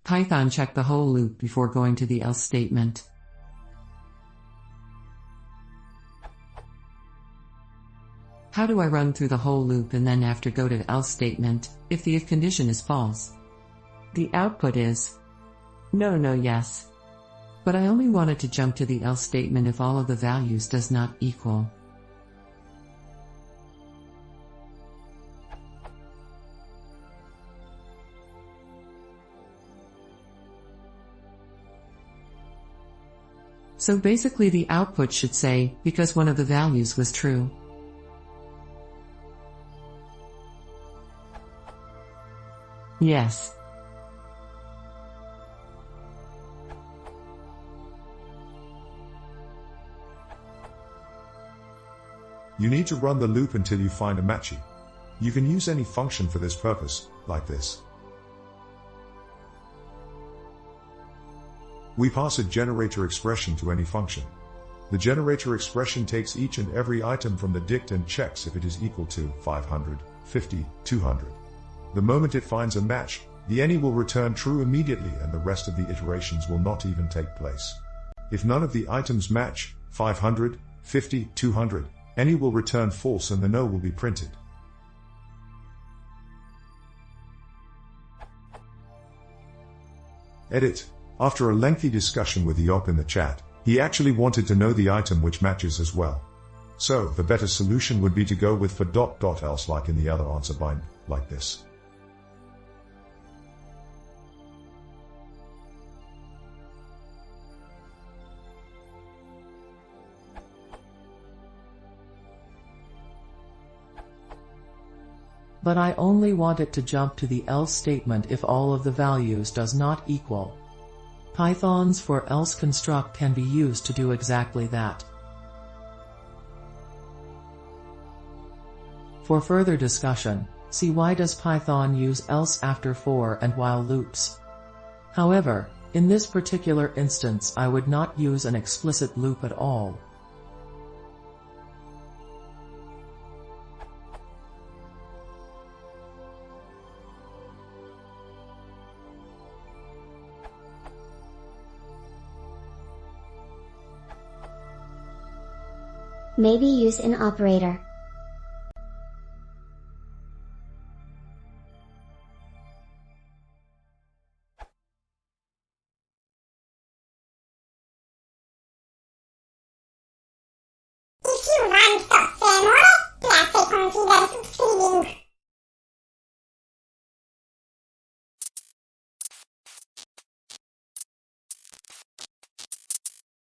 Python check the whole loop before going to the else statement. How do I run through the whole loop and then after go to else statement, if the if condition is false? The output is no, yes. But I only wanted to jump to the else statement if all of the values does not equal. So basically the output should say, because one of the values was true. Yes. You need to run the loop until you find a matchy. You can use any function for this purpose, like this. We pass a generator expression to any function. The generator expression takes each and every item from the dict and checks if it is equal to 500, 50, 200. The moment it finds a match, the any will return true immediately and the rest of the iterations will not even take place. If none of the items match, 500, 50, 200, any will return false and the no will be printed. Edit. After a lengthy discussion with the op in the chat, he actually wanted to know the item which matches as well. So, the better solution would be to go with for ... else like in the other answer bind, like this. But I only want it to jump to the else statement if all of the values does not equal. Python's for else construct can be used to do exactly that. For further discussion, see why does Python use else after for and while loops. However, in this particular instance I would not use an explicit loop at all. Maybe use an operator.